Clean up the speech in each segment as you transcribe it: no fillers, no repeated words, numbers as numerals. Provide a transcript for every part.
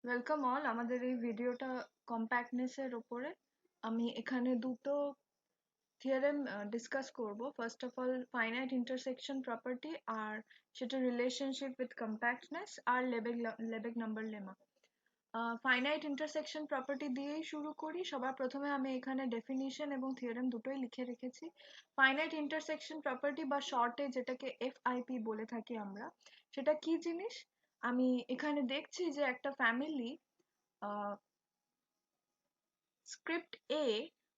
Welcome all আমাদের এই ভিডিওটা কম্প্যাক্টনেস এর উপরে। আমি এখানে দুটো থিওরেম ডিসকাস করব। First of all finite intersection property, আর সেটা রিলেশনশিপ উইথ কম্প্যাক্টনেস আর Lebesgue number lemma. Finite intersection property দিয়েই শুরু করি। সবার প্রথমে আমি এখানে ডেফিনিশন এবং থিওরেম দুটোই লিখে রেখেছি। ফাইনাইট ইন্টারসেকশন প্রপার্টি বা শর্টে যেটাকে এফআইপি বলে থাকি আমরা, সেটা কি জিনিস? আমি এখানে দেখছি যে একটা family script A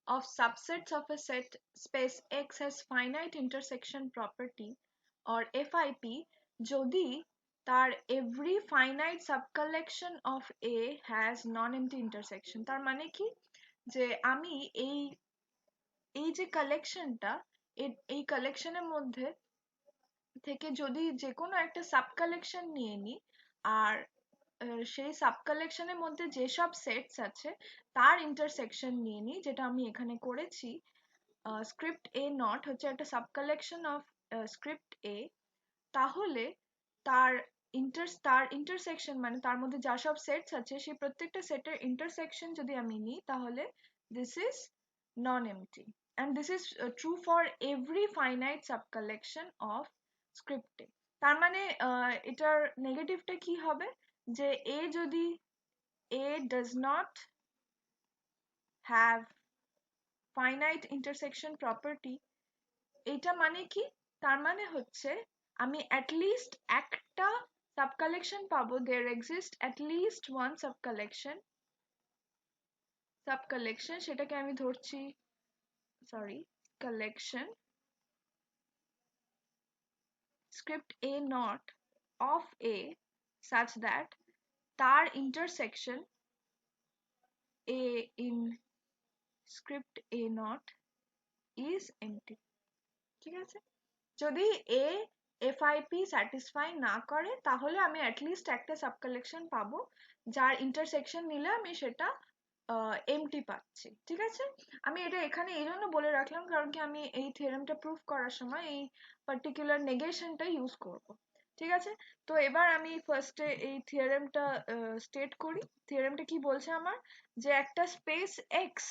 of subsets of a set space X has finite intersection property or FIP যদি তার every finite subcollection of A has non-empty intersection। তার মানে কি, যে আমি এই যে কালেকশনটা, এই কালেকশনের মধ্যে থেকে যদি যে কোনো একটা সাব কালেকশন নিয়ে নিই, আর সেই সাব কালেকশনের মধ্যে যেসব সেটস আছে তার ইন্টারসেকশন নিয়ে নিই, যেটা আমি এখানে করেছি। স্ক্রিপ্ট এ নট হচ্ছে একটা সাব কালেকশন অফ স্ক্রিপ্ট এ, তাহলে তার ইন্টারসেকশন মানে তার মধ্যে যা সব সেটস আছে সেই প্রত্যেকটা সেটের ইন্টারসেকশন যদি আমি নিই, তাহলে this is non MT, and this is true for every finite subcollection of script এ। তার মানে এটার নেগেটিভটা কি হবে, যে a যদি a does not have finite intersection property, এটা মানে কি? তার মানে হচ্ছে আমি at least একটা সাব কালেকশন পাবো, there exists at least one sub collection, সেটাকে আমি ধরছি collection script A not of A such that তার intersection A in script A not is empty। ঠিক আছে, যদি A FIP স্যাটিসফাই না করে, তাহলে আমি অ্যাটলিস্ট একটা সাব কালেকশন পাবো যার ইন্টারসেকশন নিলে আমি সেটা এমটি পাচ্ছি। ঠিক আছে, আমি এটা এখানে এই জন্য বলে রাখলাম কারণ কি আমি এই থিওরেমটা প্রুফ করার সময় এই পার্টিকুলার নেগেশনটা ইউজ করব। ঠিক আছে, তো এবার আমি ফার্স্টে এই থিওরেমটা স্টেট করি। থিওরেমটা কি বলছে আমার, যে একটা স্পেস এক্স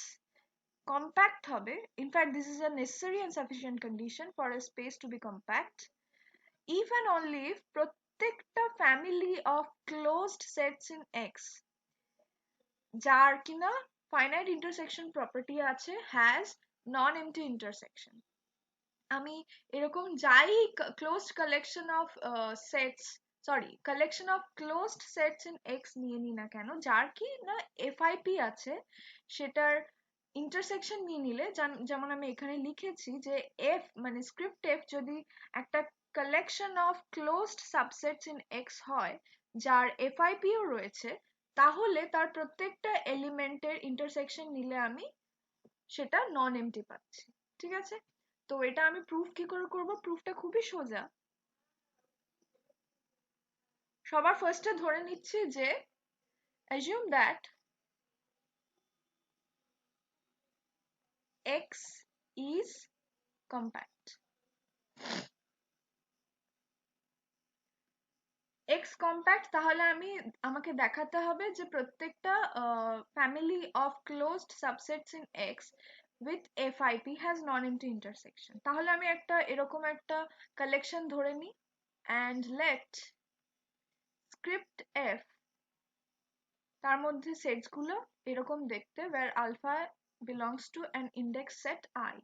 compact হবে, in fact this is a necessary and sufficient condition for a space to be compact if and only if প্রত্যেকটা family of closed sets in X যার কিনা finite intersection property আছে has non-empty intersection। আমি এরকম যাই closed collection of sets, collection of closed sets in X নিয়ে নি না কেন, যার কি না FIP আছে, সেটার ইন্টারসেকশন নিয়ে নিলে, যেমন আমি এখানে লিখেছি যে F মানে স্ক্রিপ্ট F যদি একটা collection of closed subsets in X হয় যার FIP ও রয়েছে, তাহলে তার প্রত্যেকটা এলিমেন্টের ইন্টারসেকশন নিলে আমি সেটা নন এমটি পাচ্ছি। ঠিক আছে, তো এটা আমি প্রুফ কি করে করব? প্রুফটা খুবই সোজা। সবার ফার্স্টে ধরে নিচ্ছি যে assume that X is compact। X compact, তাহলে আমাকে দেখাতে হবে যে প্রত্যেকটা family of closed subsets in X with FIP has non-empty intersection। তাহলে আমি এরকম একটা কালেকশন ধরে নিই and let script F তার মধ্যে সেটস গুলো এরকম দেখতে, where alpha belongs to an index set I,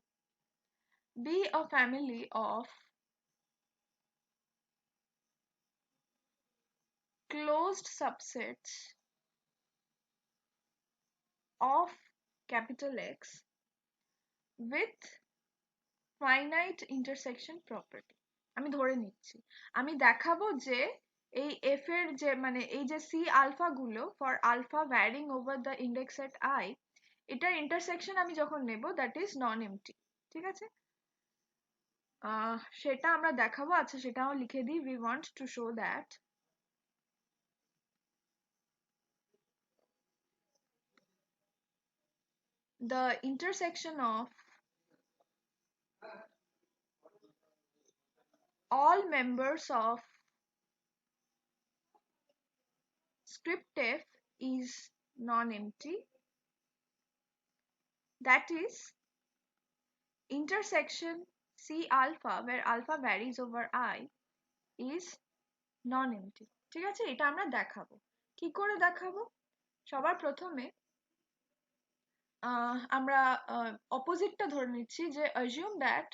be a family of closed subsets of capital X with finite intersection property। আমি ধরে নিচ্ছি, আমি দেখাবো যে এই f এর যে মানে এই যে c আলফা গুলো for alpha varying over the index set I, এটার ইন্টারসেকশন আমি যখন নেব that is non empty। ঠিক আছে, সেটা আমরা দেখাবো। আচ্ছা, সেটাও লিখে দিই। we want to show that the intersection of all members of script F non-empty. That is intersection C alpha where alpha varies over I is non-empty. ঠিক আছে, এটা আমরা দেখাবো। কি করে দেখাবো? সবার প্রথমে আমরা অপোজিটটা ধরে নিচ্ছি, যে assume that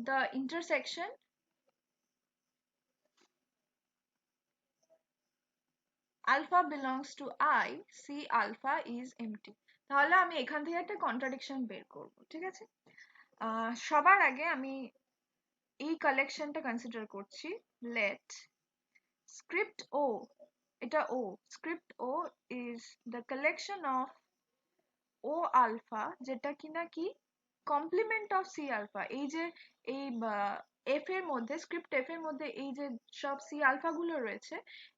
the intersection alpha belongs to I, C alpha is empty. তাহলে আমি এখান থেকে একটা কন্ট্রাডিকশন বের করব। ঠিক আছে, সবার আগে আমি এই কালেকশনটা কনসিডার করছি। লেট script O, এটা O, script O is the collection of O alpha, যেটা কিনা কি কমপ্লিমেন্ট অফ সি আলফা। এই যে এই এফ এর মধ্যে, স্ক্রিপ্ট এফ এর মধ্যে এই যে সব সি আলফা গুলো রয়েছে,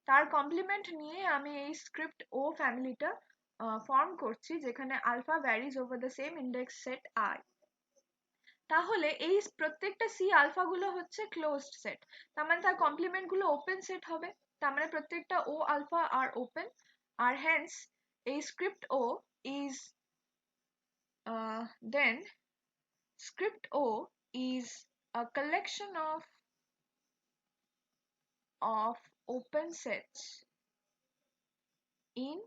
তার কমপ্লিমেন্ট নিয়ে আমি এই স্ক্রিপ্ট ও ফ্যামিলিটা ফর্ম করছি, যেখানে alpha varies over the same index set I. তাহলে এই প্রত্যেকটা সি আলফা গুলো হচ্ছে ক্লোজড সেট, তার মানে তার কমপ্লিমেন্ট গুলো ওপেন সেট হবে। তার মানে প্রত্যেকটা ও আলফা আর ওপেন, আর হ্যান্স এই script O is then script O is a collection of open sets in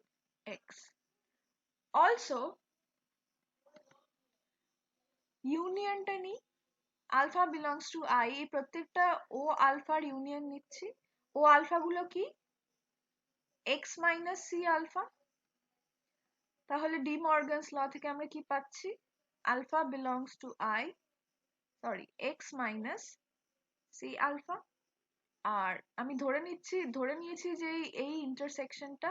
X. Also ইউনিয়নটা নিই, আলফা বিলংস টু আই, এই প্রত্যেকটা ও আলফার ইউনিয়ন নিচ্ছি। ও আলফা গুলো কি এক্স মাইনাস সি আলফা। তাহলে ডি মর্গানস ল থেকে আমরা কি পাচ্ছি? Alpha belongs to I, sorry x minus c alpha. আর আমি ধরে নিয়েছি যে এই ইন্টারসেকশনটা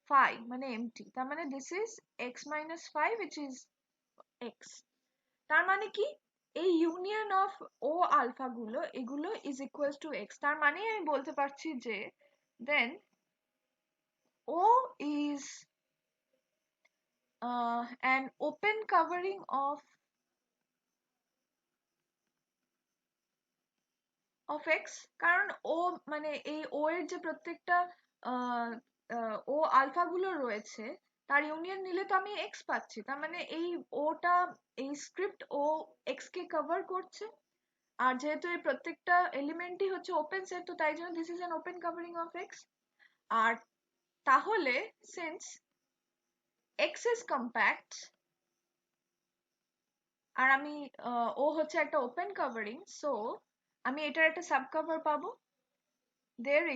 phi মানে empty, তার মানে this is x minus phi which is x। তার মানে কি এই ইউনিয়ন অফ ও আলফা গুলো এগুলো is equals to x। তার মানে আমি বলতে পারছি যে then O is an open covering of x, কারণ ও মানে এই ও এর যে প্রত্যেকটা ও আলফা গুলো রয়েছে তার ইউনিয়ন নিলে তো আমি x পাচ্ছি, তার মানে এই ওটা এই স্ক্রিপ্ট ও x কে কভার করছে। আর যেহেতু এই প্রত্যেকটা এলিমেন্টই হচ্ছে ওপেন সেট, তো তাই জন্য this is an open covering of x। আর তাহলে সিন্স x ইজ কম্প্যাক্ট আর আমি ও হচ্ছে একটা ওপেন কভারিং, সো আমি এটার একটা সাব কভার পাবো। there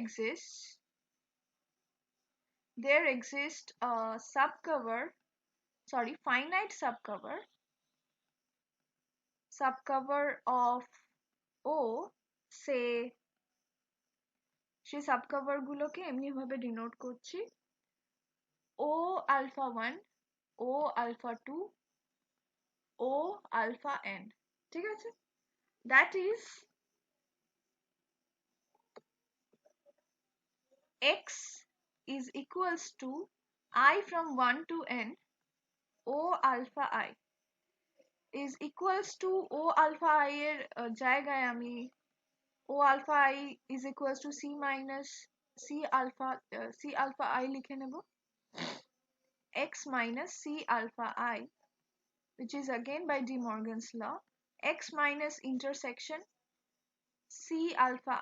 exists a subcover, sorry, finite subcover of O, say সেই সাবকভার গুলোকে এমনি ভাবে ডিনোট করছি O alpha 1, O alpha 2, O alpha n। ঠিক আছে, that is x is equals to I from 1 to n, O alpha I is equals to O alpha I এর জায়গায় আমি O alpha I is equals to C minus C alpha I লিখে নেব, x minus C alpha I, which is again by De Morgan's law, x minus intersection C alpha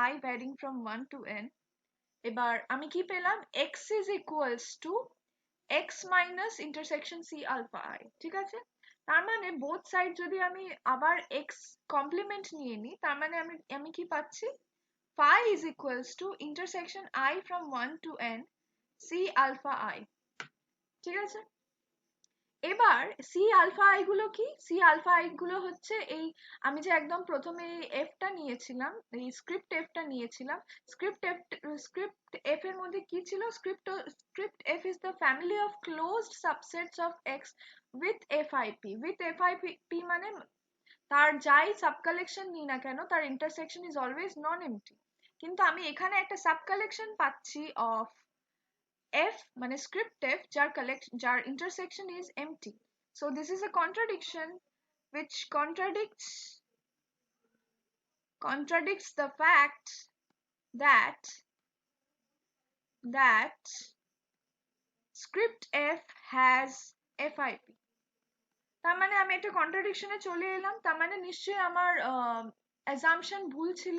I varying from 1 to n। এবার আমি কি পেলাম? x is equals to x minus intersection C alpha I। ঠিক আছে, তার মানে both side যদি আমি আবার x কমপ্লিমেন্ট নিয়ে নিই, তার মানে আমি কি পাচ্ছি? phi is equals to intersection I from 1 to n C alpha I। ঠিক আছে, এবার সি আলফা আই গুলো কি? সি আলফা আই গুলো হচ্ছে এই আমি যে একদম প্রথমে এফ টা নিয়েছিলাম, এই স্ক্রিপ্ট এফ টা নিয়েছিলাম, স্ক্রিপ্ট এফ এর মধ্যে কি ছিল? Script F is the family of closed subsets of x with FIP. With FIP মানে তার যাই সাব কালেকশন নিই না কেন তার intersection is always non MT. কিন্তু আমি এখানে একটা সাব কালেকশন পাচ্ছি অফ f মানে script f jar intersection is empty, so this is a contradiction which contradicts the fact that that script f has FIP. তার মানে আমি একটা কন্ট্রাডিকশনে চলে এলাম। তার মানে নিশ্চয়ই আমার অ্যাজাম্পশন ভুল ছিল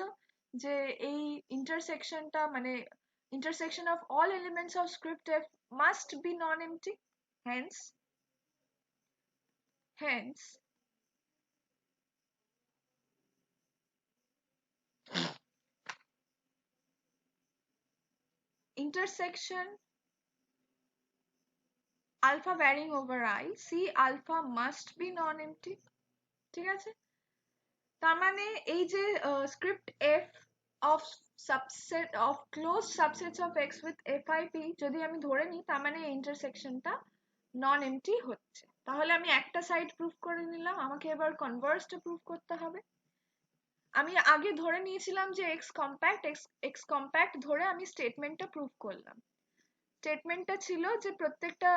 যে এই ইন্টারসেকশনটা মানে intersection of all elements of script f must be non-empty. Hence intersection alpha varying over I, C alpha must be non-empty. ঠিক আছে? তার মানে এই যে script f of subset of closed subsets of x with FIP যদি আমি ধরে নিই, তার মানে এই ইন্টারসেকশনটা নন এমটি হচ্ছে। তাহলে আমি একটা সাইড প্রুফ করে নিলাম, আমাকে এবার কনভার্সটা প্রুফ করতে হবে। আমি আগে ধরে নিয়েছিলাম যে x কম্প্যাক্ট ধরে আমি স্টেটমেন্টটা প্রুফ করলাম। স্টেটমেন্টটা ছিল যে প্রত্যেকটা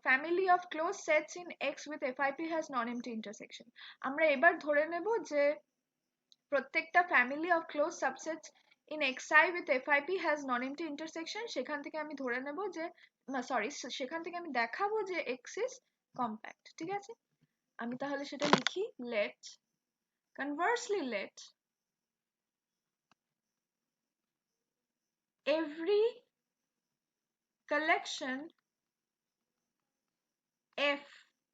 family of close sets in x with FIP has non-empty intersection। আমরা এবার ধরে নেব যে প্রত্যেকটা family of close subsets in xi with FIP has non-empty intersection। সেখান থেকে আমি ধরে নেব যে সেখান থেকে আমি দেখাবো যে x is compact। ঠিক আছে, আমি তাহলে সেটা লিখি, conversely let every collection f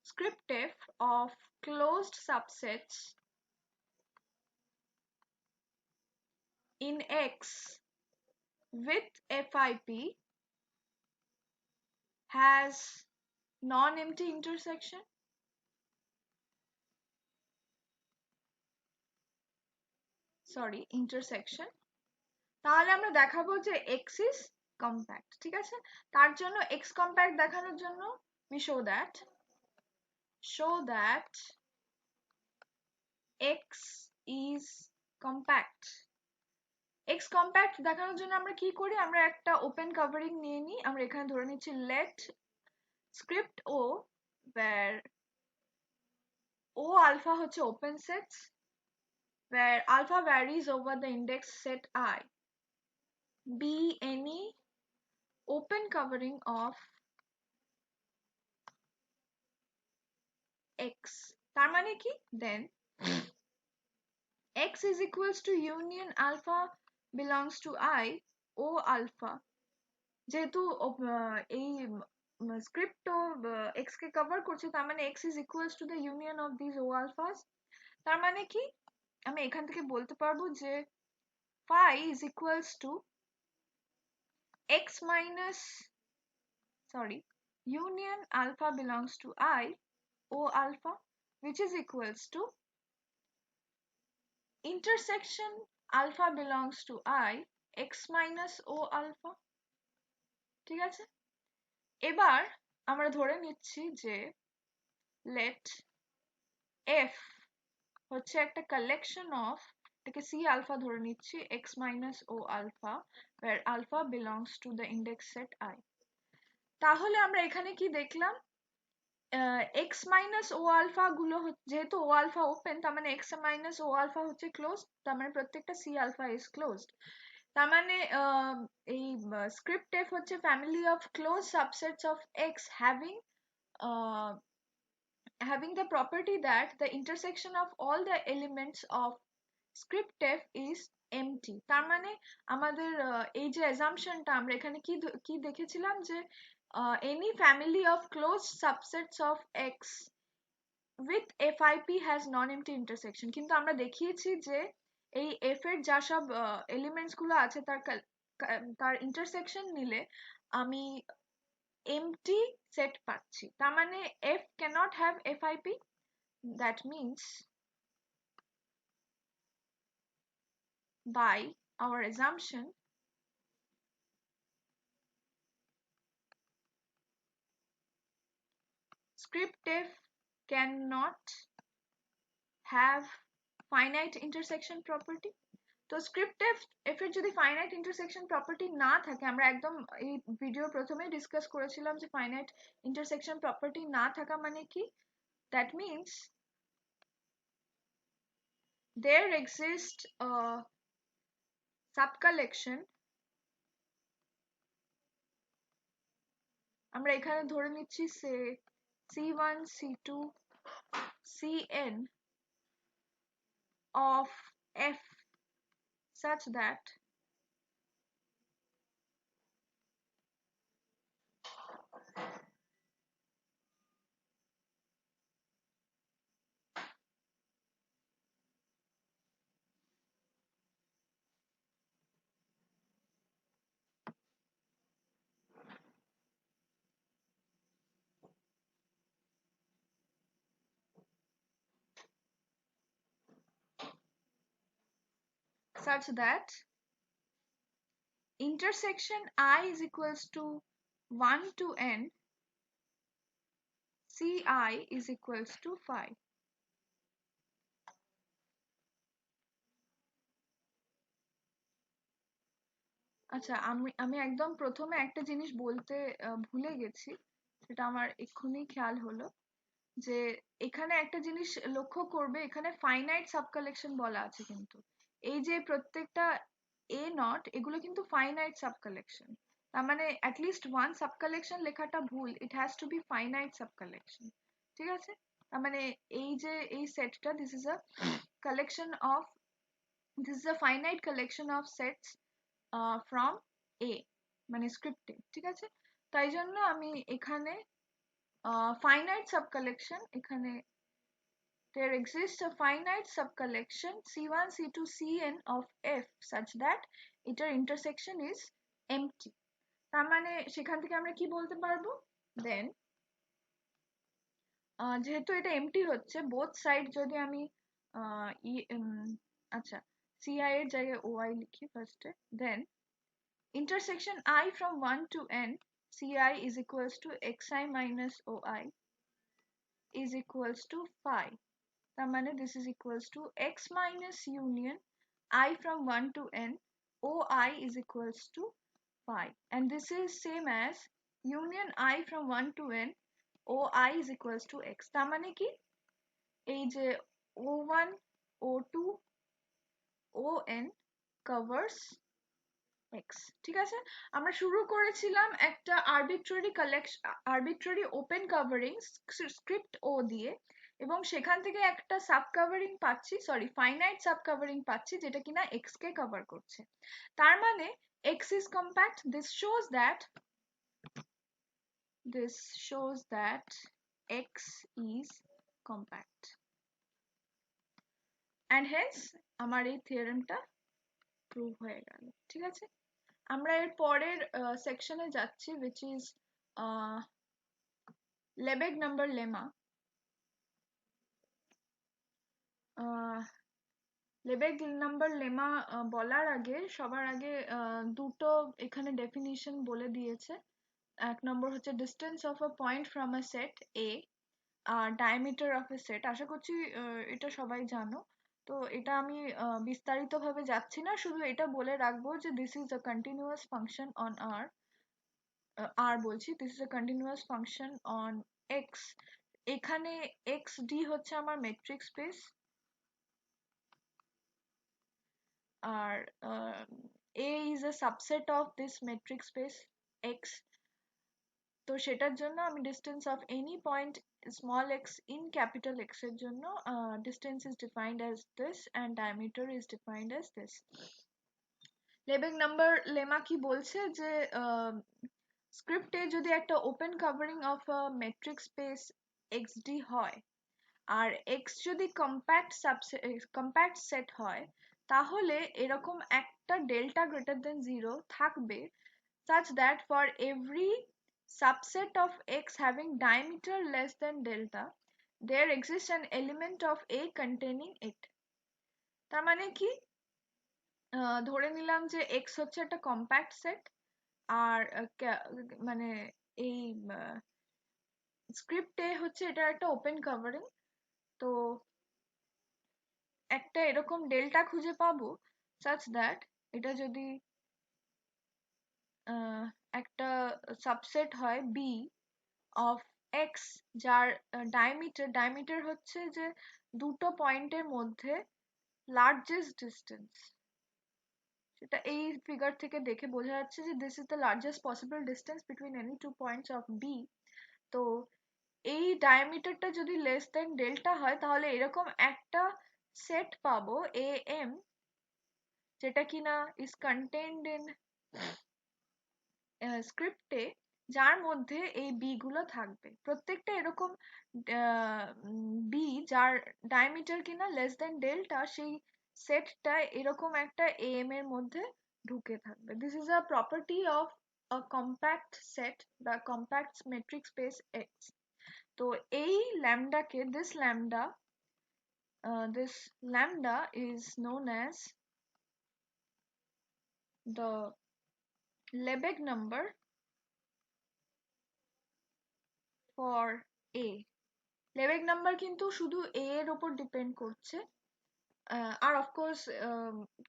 script f of closed subsets in x with FIP has non-empty intersection. Intersection। তাহলে আমরা দেখাবো যে x is compact। ঠিক আছে, তার জন্য x compact দেখানোর জন্য we show that x is compact। x compact দেখানোর জন্য আমরা কি করি, আমরা একটা ওপেন কভারিং নিয়ে নিই। আমরা এখানে ধরে নিচ্ছি let script o where o alpha হচ্ছে open sets where alpha varies over the index set I be any open covering of x। তার মানে কি, then x is equals to union alpha belongs to I o alpha। যেহেতু এই script তো x কে cover করছে, তার মানে x is equals to the union of these o alphas। তার মানে কি, আমি এখান থেকে বলতে পারবো যে phi is equals to x minus union alpha belongs to I o alpha, which is equals to intersection alpha belongs to I x minus o alpha। ঠিক আছে, এবার আমরা ধরে নিচ্ছি যে let f হচ্ছে একটা কালেকশন অফ, এটাকে c alpha ধরে নিচ্ছি, x minus o alpha where alpha belongs to the index set I। তাহলে আমরা এখানে কি দেখলাম, x minus o alpha গুলো যেহেতু o alpha ওপেন, তার মানে x minus o alpha হচ্ছে ক্লোজড, তার মানে প্রত্যেকটা c alpha is closed। তার মানে এই script f হচ্ছে family of closed subsets of x having the property that the intersection of all the elements of script f is empty। তার মানে আমাদের এই যে assumptionটা আমরা এখানে কি দেখেছিলাম যে any family of closed subsets of x with FIP has non-empty intersection। কিন্তু আমরা দেখিয়েছি যে এই f এর যা সব এলিমেন্টস গুলো আছে তার ইন্টারসেকশন নিলে আমি empty set পাচ্ছি। তার মানে f cannot have FIP। that means by our assumption script f cannot have finite intersection property। তো script f এর যদি finite intersection property না থাকে, আমরা একদম এই ভিডিও প্রথমেই ডিসকাস করেছিলাম যে finite intersection property না থাকা মানে কি, that means there exists a subcollection আমরা এখানে ধরে নিচ্ছি C1 C2 Cn of f such that intersection I is equals to 1 to n Ci is equals to phi. আচ্ছা, আমি একদম প্রথমে একটা জিনিস বলতে ভুলে গেছি, সেটা আমার এক্ষুনি খেয়াল হলো, যে এখানে একটা জিনিস লক্ষ্য করবে, এখানে ফাইনাইট সাবকালেকশন বলা আছে, কিন্তু এই যে প্রত্যেকটা এ নট, এগুলো কিন্তু ফাইনাইট সাবকালেকশন। তার মানে অ্যাটলিস্ট ওয়ান সাবকালেকশন লেখাটা ভুল, it has to be finite subcollection. ঠিক আছে, তার মানে এই যে এই সেটটা, this is a collection of, this is a finite collection of sets from A, মানে স্ক্রিপ্টে। ঠিক আছে, তাই জন্য আমি এখানে finite subcollection, এখানে there exists a finite subcollection C1 C2 Cn of f such that এটার intersection is empty। তার মানে সেখান থেকে আমরা কি বলতে পারবো, then যেহেতু এটা empty হচ্ছে, both side যদি আমি আচ্ছা ci এর জায়গায় oi লিখি ফার্স্টে, then intersection I from 1 to n ci is equals to xi minus oi is equals to phi। তার মানে this is equals to x minus union I from 1 to n oi is equals to phi, and this is same as union I from 1 to n oi is equals to x। তার মানে কি, এই যে o1 o2 on covers x। ঠিক আছে, আমরা শুরু করেছিলাম একটা আরবিট্রারি ওপেন কভারিং স্ক্রিপ্ট ও দিয়ে, এবং সেখান থেকে একটা সাব কভারিং পাচ্ছি, সরি ফাইনাইট সাব কভারিং পাচ্ছি, যেটা কিনা x কে কভার করছে। তার মানে x is compact, this shows that x is compact, and hence আমার এই থিওরেমটা প্রুভ হয়ে গেল। ঠিক আছে, আমরা এর পরের সেকশনে যাচ্ছি, which is Lebesgue number lemma। Lebesgue number lemma বলার আগে, সবার আগে দুটো এখানে ডেফিনিশন বলে দিয়েছে। এক নম্বর হচ্ছে distance of a point from a set A R diameter of a set। আশা করছি এটা সবাই জানো, তো এটা আমি বিস্তারিত ভাবে যাচ্ছি না, শুধু এটা বলে রাখবো যে this is a continuous function on R বলছি, this is a continuous function on X। এখানে XD হচ্ছে আমার মেট্রিক স্পেস, আর A is a subset of this metric space X। তো সেটার জন্য আমি distance of any point small x in capital X এর জন্য distance is defined as this and diameter is defined as this। Lebesgue number lemma কি বলছে, যে স্ক্রিপ্টে যদি একটা open covering of a metric space xd হয়, আর x যদি compact set হয়, তাহলে এরকম একটা ডেল্টা গ্রেটার দেন 0 থাকবে, such that for every subset of x having diameter less than delta there exists an element of A containing it। তার মানে কি, ধরে নিলাম যে x হচ্ছে একটা কম্প্যাক্ট সেট, আর মানে এই স্ক্রিপ্টে হচ্ছে এটা একটা ওপেন কভারিং, তো একটা এরকম ডেল্টা খুঁজে পাবো such that এটা যদি একটা সাবসেট হয় B of x, যার ডায়ামিটার হচ্ছে যে দুটো পয়েন্টের মধ্যে লার্জেস্ট ডিস্টেন্স, সেটা এই ফিগার থেকে দেখে বোঝা যাচ্ছে যে this is the largest possible distance between any two points of B. তো এই ডায়ামিটারটা যদি লেস দেন ডেল্টা হয় তাহলে এরকম একটা সেট পাবো এ এম, যেটা কিনা ইজ কন্টেইনড ইন স্ক্রিপ্টে, যার মধ্যে এই বি গুলো থাকবে। প্রত্যেকটা এরকম বি যার ডায়ামিটার কিনা লেস দেন ডেল্টা, সেই সেটটা এরকম একটা এম এর মধ্যে ঢুকে থাকবে। This is a property of a compact set বা কম্প্যাক্ট মেট্রিক স্পেস এক্স। তো এই ল্যামডাকে, this lambda is known as the Lebesgue number for A. Lebesgue number কিন্তু শুধু এ এর উপর ডিপেন্ড করছে, আর অফকোর্স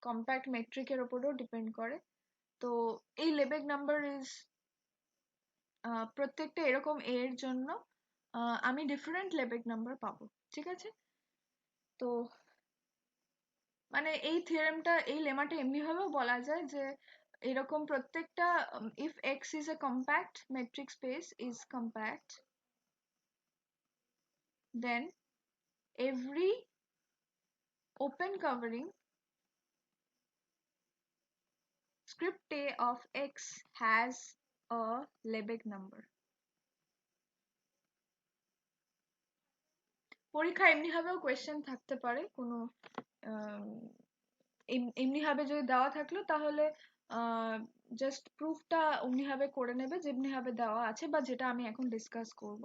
কম্প্যাক্ট মেট্রিকের উপরও ডিপেন্ড করে। তো এই লেবেগ নাম্বার ইজ প্রত্যেকটা এরকম এ এর জন্য আমি ডিফারেন্ট লেবেগ নাম্বার পাবো, ঠিক আছে? তো মানে এই থিওরেমটা, এই লেমাটা এমনি ভাবেও বলা যায় যে এরকম প্রত্যেকটা if x is a compact metric space is compact, then every open covering script A of x has a Lebesgue number. পরীক্ষা এমনি ভাবেও কোয়েশ্চেন থাকতে পারে, কোনো এমনি ভাবে যদি দেওয়া থাকলো তাহলে জাস্ট প্রুফটা অমনি ভাবে করে নেবে যেমনি ভাবে দেওয়া আছে বা যেটা আমি এখন ডিসকাস করব।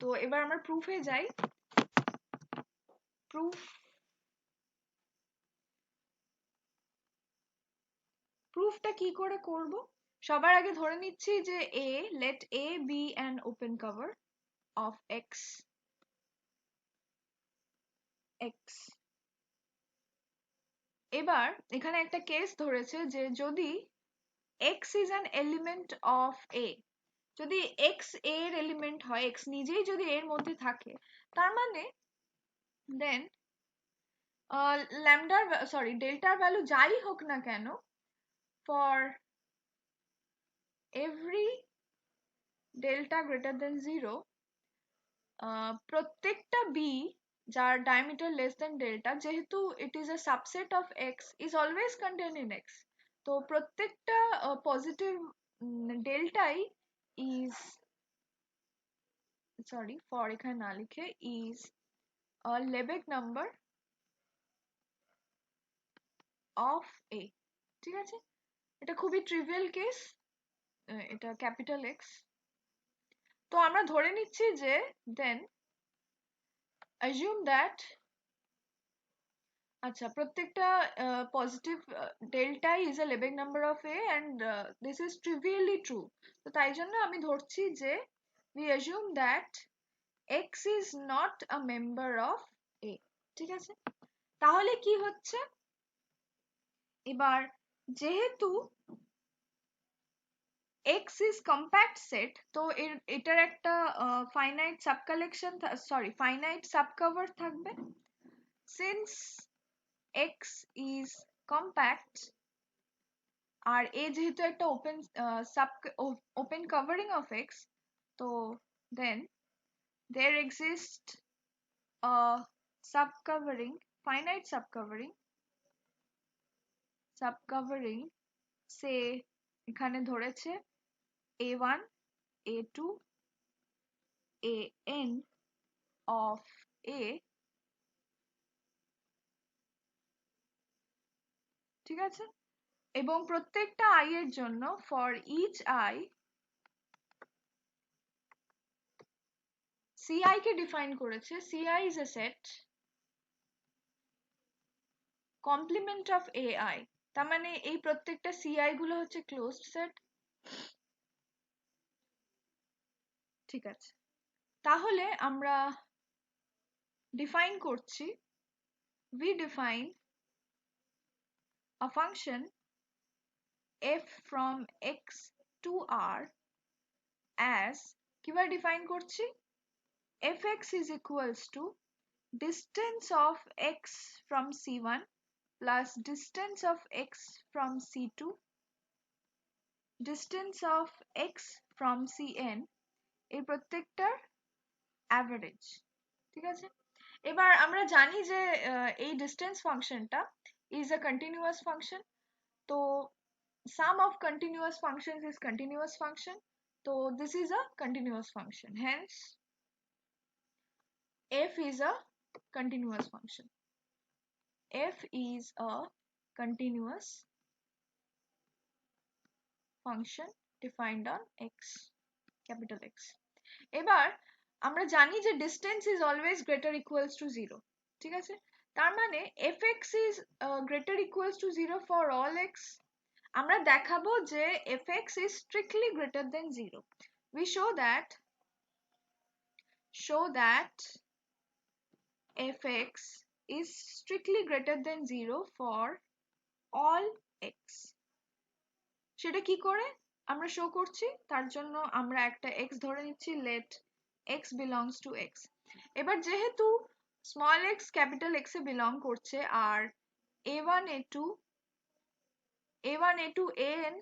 তো এবার আমরা প্রুফে যাই। প্রুফটা কি করে করব? সবার আগে ধরে নিচ্ছি যে let A be an open cover of x. এবার এখানে একটা কেস ধরেছে যে যদি x is an element of A, যদি x A এর এলিমেন্ট হয়, x নিজেই যদি এর মধ্যে থাকে, তার মানে দেন ল্যামডার ডেল্টার ভ্যালু যাই হোক না কেন, for every delta greater than 0, প্রত্যেকটা বি যার ডায়ামিটার লেস দেন ডেল্টা, যেহেতু it is a subset of x, is always contain in x, তো প্রত্যেকটা পজিটিভ ডেল্টাই ইজ ফর এখানে না লিখে is a Lebesgue number of A, ঠিক আছে? এটা খুবই ট্রিভিয়াল কেস, এটা ক্যাপিটাল এক্স। তো আমরা ধরে নিচ্ছি যে দেন assume that আচ্ছা প্রত্যেকটা positive delta is a Lebesgue number of A and this is trivially true. তো তাই জন্য আমি ধরছি যে we assume that x is not a member of A, ঠিক আছে? তাহলে কি হচ্ছে, এবার যেহেতু x is compact set, তো এটার একটা finite sub collection, finite sub cover থাকবে। since x is compact আর এ যেহেতু একটা ওপেন কভারিং অফ এক্স, তো দেন there exists a subcovering, finite subcovering সে এখানে ধরেছে a1 a2 an of A, ঠিক আছে? এবং প্রত্যেকটা i এর জন্য for each i, ci K define করেছে ci is a set complement of ai, তার মানে এই প্রত্যেকটা ci গুলো হচ্ছে ক্লোজড সেট, ঠিক আছে? তাহলে আমরা ডিফাইন করছি, we define a function f from x to r as, কিভাবে ডিফাইন করছি, fx is equals to distance of x from c1 plus distance of x from C2, distance of x from Cn, এই প্রত্যেকটার average. ঠিক আছে, এবার আমরা জানি যে এই ডিস্টেন্স ফাংশনটা ইজ আ কন্টিনিউয়াস ফাংশন, তো sum of continuous functions is continuous function, so this is a continuous function, hence f is a continuous function. F is a continuous function defined on x, capital X. এবার আমরা জানি যে distance is always greater equals to 0, ঠিক আছে, তার মানে fx is greater equals to 0 for all x, আমরা দেখাবো যে fx is strictly greater than 0. We show that fx is strictly greater than 0 for all x. সেটা কি করে আমরা শো করছি, তার জন্য আমরা একটা x ধরে নিচ্ছি, let x belongs to x. এবার যেহেতু small x capital X এ belong করছে আর a1 a2 an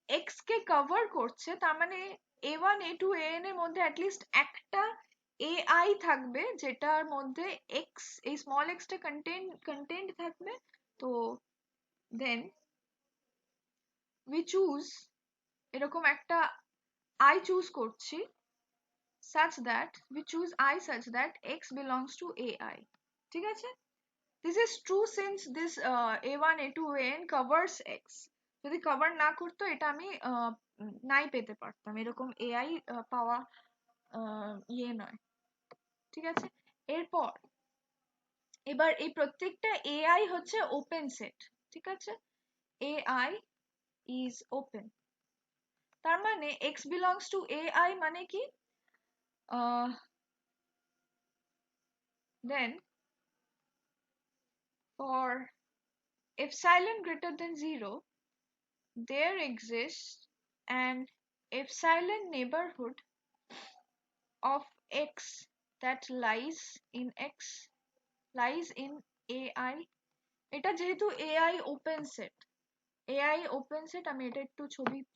x K cover করছে, তার মানে a1 a2 an এর মধ্যে অ্যাটলিস্ট একটা ai থাকবে যেটার মধ্যে x, এই স্মল x টা কন্টেন্ট থাকবে, তো দেন we choose এরকম একটা I choose করছি such that we choose I such that x belongs to ai. ঠিক আছে, this is true since this a1 a2 an covers x. যদি কভার না করতো এটা আমি নাই পেতে পারতাম, এরকম ai পাওয়া ইয়ে নয়। ঠিক আছে, এরপর এবার এই প্রত্যেকটা ai হচ্ছে ওপেন সেট। ঠিক আছে, ai is open, তার মানে x belongs to ai মানে কি, then for epsilon greater than 0 there exists an epsilon neighborhood of x that lies in ai. এটা যেহেতু ai open set, আমি এটা একটু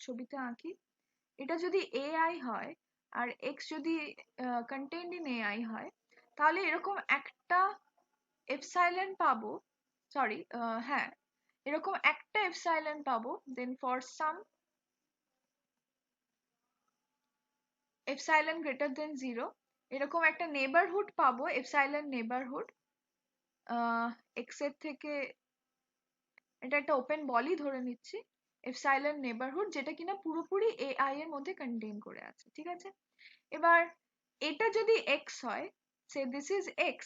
ছবিতে আঁকি, এটা যদি ai হয় আর x যদি contained in ai হয়, তাহলে এরকম একটা epsilon পাবো, সরি হ্যাঁ এরকম একটা epsilon পাবো, then for some epsilon greater than 0 এরকম একটা নেইবারহুড পাবো, epsilon নেইবারহুড x এর থেকে, এটা একটা ওপেন বলই ধরে নিচ্ছি, epsilon নেইবারহুড যেটা কিনা পুরোপুরি ai এর মধ্যে কন্টেইন করে আছে। ঠিক আছে, এবার এটা যদি x হয়, সে this is x,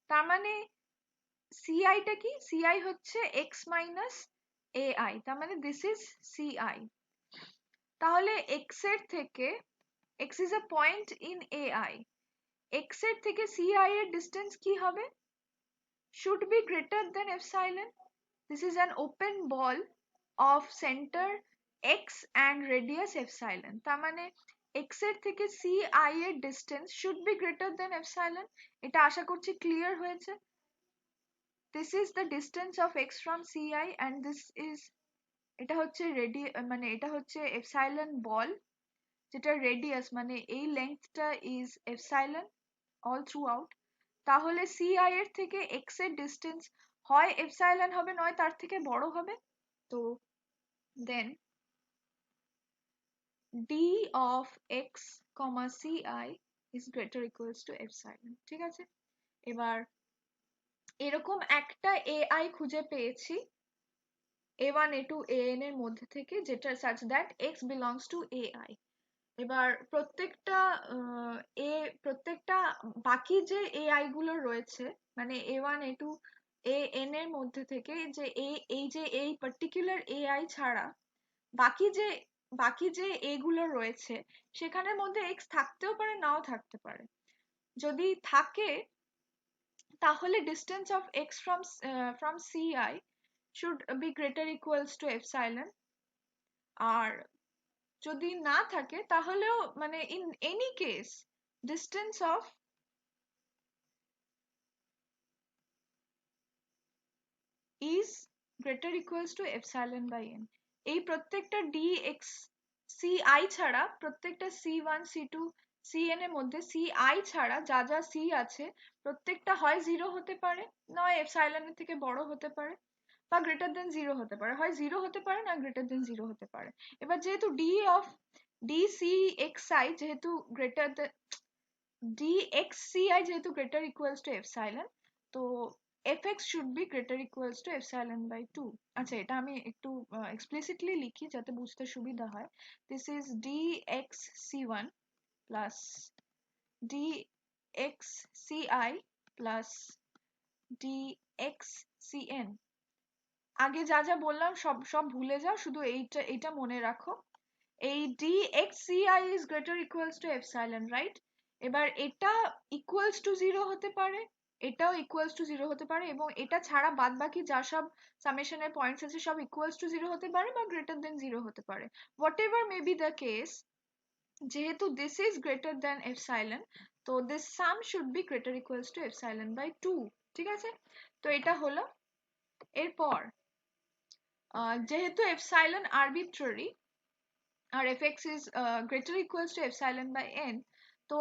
তার মানে ci টা কি, ci হচ্ছে x minus ai, তার মানে this is ci, তাহলে x এর থেকে, x is a point in ai, x এর থেকে ci এর ডিস্টেন্স কি হবে, should be greater than epsilon. This is an open ball of center x and radius epsilon, তার মানে x এর থেকে ci এর distance should be greater than epsilon. এটা আশা করছি ক্লিয়ার হয়েছে। This is the distance of x from ci and this is, এটা হচ্ছে মানে এটা হচ্ছে epsilon ball, যেটা রেডিয়াস মানে এই লেন্থটা ইজ epsilon all throughout, তাহলে ci এর থেকে x এর ডিস্টেন্স হয় epsilon হবে নয় তার থেকে বড় হবে, তো then d of x comma ci is greater equals to epsilon. ঠিক আছে, এবার এরকম একটা ai খুঁজে পেয়েছি a1 a2 an এর মধ্যে থেকে, যেটা such that x belongs to ai. এবার প্রত্যেকটা বাকি যে ai গুলো রয়েছে, মানে a1 a2 an এর মধ্যে থেকে যে এই যে এই পার্টিকুলার ai ছাড়া বাকি যে a গুলো রয়েছে সেখানের মধ্যে x থাকতেও পারে নাও থাকতে পারে, যদি থাকে তাহলে distance of x from ci should be greater equals to epsilon, আর যদি না থাকে তাহলেও মানে in any case distance of is greater equals to epsilon by n. এই প্রত্যেকটা dx ci ছাড়া প্রত্যেকটা c1 c2 cn এর মধ্যে ci ছাড়া যা যা c আছে প্রত্যেকটা হয় 0 হতে পারে, নয় epsilon এর থেকে বড় হতে পারে, বা গ্রেটার দেন 0 হতে পারে, হয় 0 হতে পারে না গ্রেটার দেন 0 হতে পারে। এবার যেহেতু dcxi যেহেতু গ্রেটার দেন dxci যেহেতু greater equals to epsilon, তো fx should be greater equals to epsilon by 2. আচ্ছা, এটা আমি একটু explicitly লিখি যাতে বুঝতে সুবিধা হয়। This is dxc1 plus dxci plus dxcn। আগে যা যা বললাম সব সব ভুলে যাও, শুধু এইটা মনে রাখো। এই dxci is greater equals to epsilon, right? এবার এটা equals to 0 হতে পারে, এটাও equals to 0 হতে পারে, এবং এটা ছাড়া বাদ বাকি যা সব summation এর points আছে সব equals to 0 হতে পারে বা greater than 0 হতে পারে। Whatever may be the case, যেহেতু this is greater than epsilon, তো this sum should be greater equals to epsilon by 2, ঠিক আছে? তো এটা হলো। এরপর যেহেতু epsilon arbitrary R fx is greater equals to epsilon by n, তো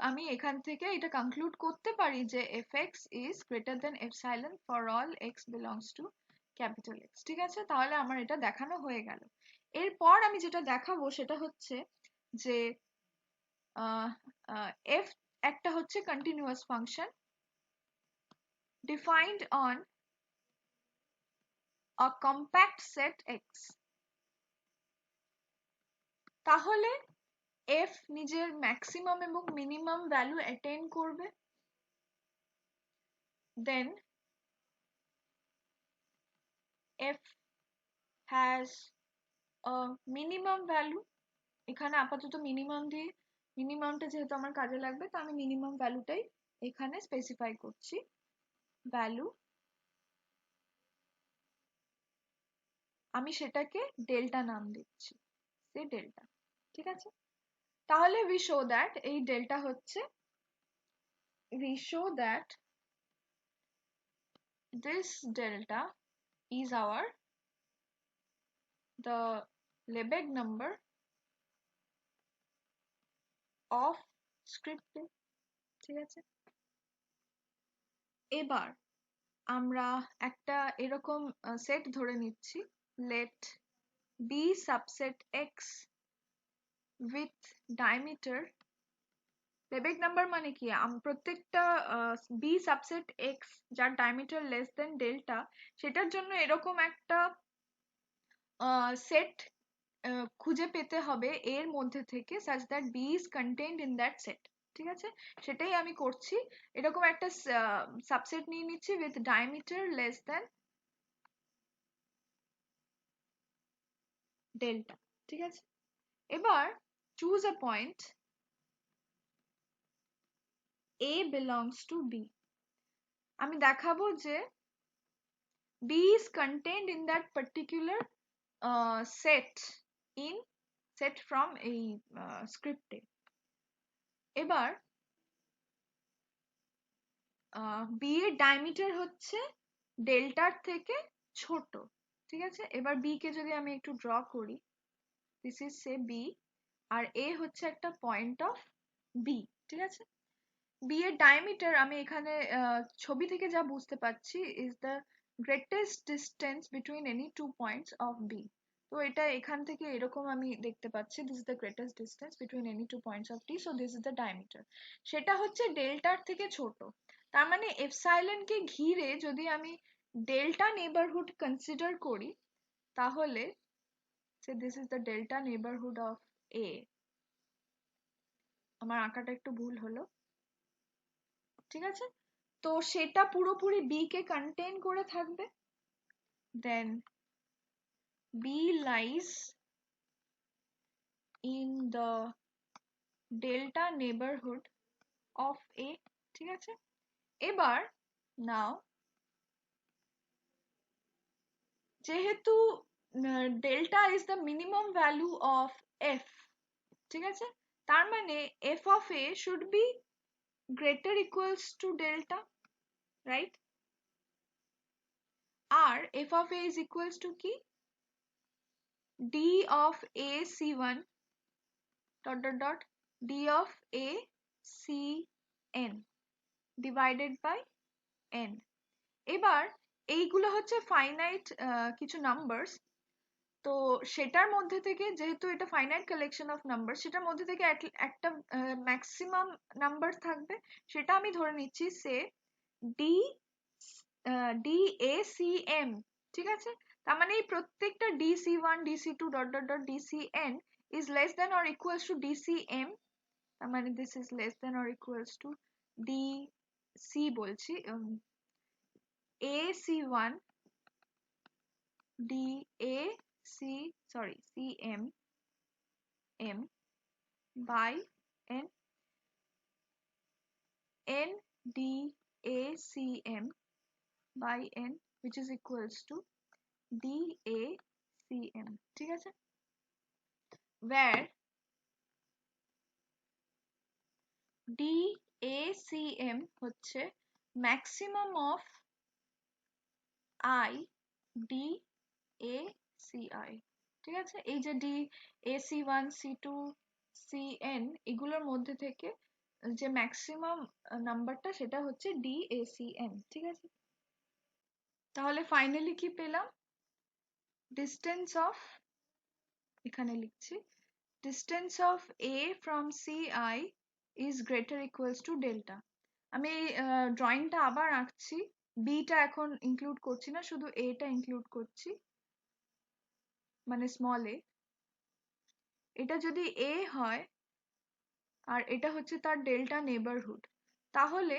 আমি এখান থেকে এটা কনক্লুড করতে পারি যে fx is greater than epsilon for all x belongs to capital X, ঠিক আছে? তাহলে আমার এটা দেখানো হয়ে গেল। এরপর আমি যেটা দেখাবো সেটা হচ্ছে যে f একটা হচ্ছে continuous function defined on a compact set x। তাহলে f নিজের ম্যাক্সিমাম এবং মিনিমাম ভ্যালু অ্যাটেইন করবে, then f has a minimum value। এখানে আপাতত মিনিমাম দিয়ে, মিনিমামটা যেহেতু আমার কাজে লাগবে তো আমি মিনিমাম ভ্যালুটাই এখানে স্পেসিফাই করছি, ভ্যালু আমি সেটাকে ডেল্টা নাম দিচ্ছি, সে ডেল্টা, ঠিক আছে? তাহলে we show that এই ডেল্টা হচ্ছে, we show that this delta is our the Lebesgue number of script A, ঠিক আছে? এবার আমরা একটা এরকম সেট ধরে নিচ্ছি, let B subset X with diameter। Lebesgue number মানে কি? প্রত্যেকটা B subset X যার diameter less than delta, সেটার জন্য এরকম একটা সেট খুঁজে পেতে হবে এর মধ্যে থেকে such that B is contained in that set, ঠিক আছে? সেটাই আমি করছি। এরকম একটা সাবসেট নিয়ে নিচ্ছি with diameter less than delta, ঠিক আছে? এবার choose a point A belongs to B। আমি দেখাবো যে B is contained in that particular set from এই স্ক্রিপ্টে। এবার B এর ডায়ামিটার হচ্ছে ডেল্টার থেকে ছোট, ঠিক আছে? এবার B কে যদি আমি একটু ড্র করি, দিস ইজ সে B, আর A হচ্ছে একটা পয়েন্ট অফ B, ঠিক আছে? B এর ডায়ামিটার আমি এখানে ছবি থেকে যা বুঝতে পারছি is the greatest distance between any two points of B। তো এটা এখান থেকে এরকম আমি দেখতে পাচ্ছি, this is the greatest distance between any two points of D, so this is the diameter। সেটা হচ্ছে ডেল্টার থেকে ছোট, তার মানে এপসাইলন কে ঘিরে যদি আমি ডেল্টা নেইবারহুড কনসিডার করি, তাহলে say this is the delta neighborhood of A। আমার আঁকাটা একটু ভুল হলো, ঠিক আছে? তো সেটা পুরোপুরি B কে কন্টেইন করে থাকবে, then B lies in the delta neighborhood of A, ঠিক আছে? এবার নাও যেহেতু delta is the minimum value of f, ঠিক আছে? তার মানে f of A should be greater equals to delta, right? R f of a is equals to কি d of a c1 dot dot dot d of a c n divided by n। এবার এইগুলো হচ্ছে finite কিছু numbers, তো সেটার মধ্যে থেকে যেহেতু এটা ফাইনাইট কালেকশন অফ নাম্বার, সেটার মধ্যে থেকে একটা ম্যাক্সিমাম নাম্বার থাকবে, সেটা আমি ধরে নিচ্ছি say D D A C M. ঠিক আছে, তার মানে এই প্রত্যেকটা dc1 dc2 dot dot dot dcn is less than or equals to dcm, তার মানে this is less than or equals to dc বলছি ac1 cm m by n dacm by n which is equals to dacm। ঠিক আছে, where dacm হচ্ছে maximum of I daci। ঠিক আছে, এই যে dac1 c2 cn এগুলোর মধ্যে থেকে যে ম্যাক্সিমাম নাম্বারটা সেটা হচ্ছে dacm। ঠিক আছে, তাহলে ফাইনালি কি পেলাম, ডিস্টেন্স অফ, এখানে লিখছি distance of a from ci is greater equals to delta। আমি ড্রয়িংটা আবার আঁকছি, b টা এখন ইনক্লুড করছি না, শুধু a টা ইনক্লুড করছি, মানে স্মল a। এটা যদি a হয় আর এটা হচ্ছে তার ডেল্টা নেবারহুড, তাহলে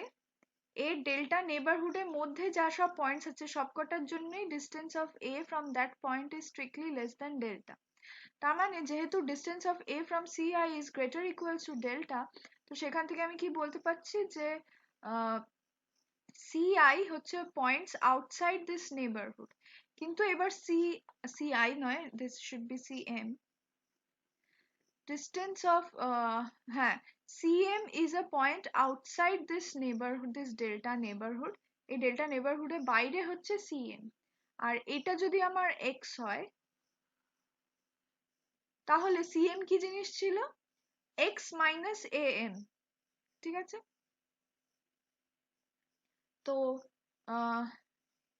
এর ডেল্টা নেবারহুডের মধ্যে যা সব পয়েন্টস আছে সবকটার জন্যই distance of a from that point is strictly less than delta। তার মানে যেহেতু distance of a from ci is greater equals to delta, তো সেখান থেকে আমি কি বলতে পারছি যে ci হচ্ছে পয়েন্টস আউটসাইড দিস নেবারহুড। কিন্তু এবার ci নয়, this should be cm, distance of cm is a point outside this neighborhood, this delta neighborhood। এই ডেল্টা নেবারহুডের বাইরে হচ্ছে cm, আর এটা যদি আমার x হয় তাহলে cm কি জিনিস ছিল, x minus am। ঠিক আছে, তো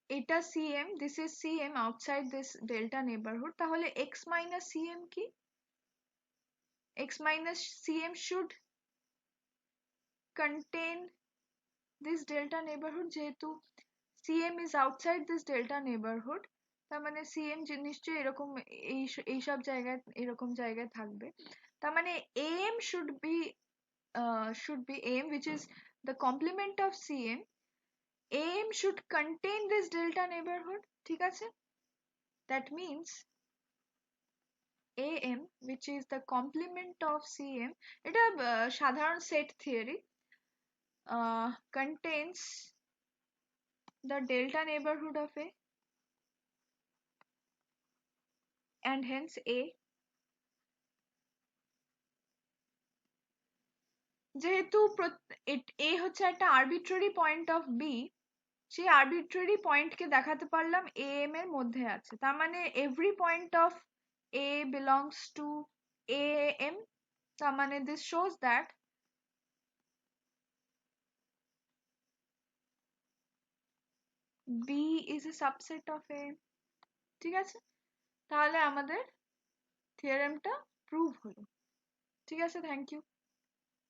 এটা cm, this is cm outside this delta neighborhood, তাহলে x minus cm কি, x minus cm should contain this delta neighborhood, যেহেতু cm is outside this delta neighborhood, তার মানে cm নিশ্চয়ই এরকম এই সব জায়গায় এরকম জায়গায় থাকবে। তার মানে am should be am which is the complement of cm, am should contain this delta neighborhood। ঠিক আছে, that means am which is the complement of cm, এটা সাধারণ set theory, contains the delta neighborhood of a and hence a। যেহেতু a হচ্ছে একটা arbitrary point of b, সেই arbitrary পয়েন্টকে দেখাতে পারলাম am এর মধ্যে আছে, তার মানে every point of a belongs to am, তার মানে this shows that b is a subset of a। ঠিক আছে, তাহলে আমাদের থিওরেমটা প্রুভ হলো। ঠিক আছে, থ্যাংক ইউ।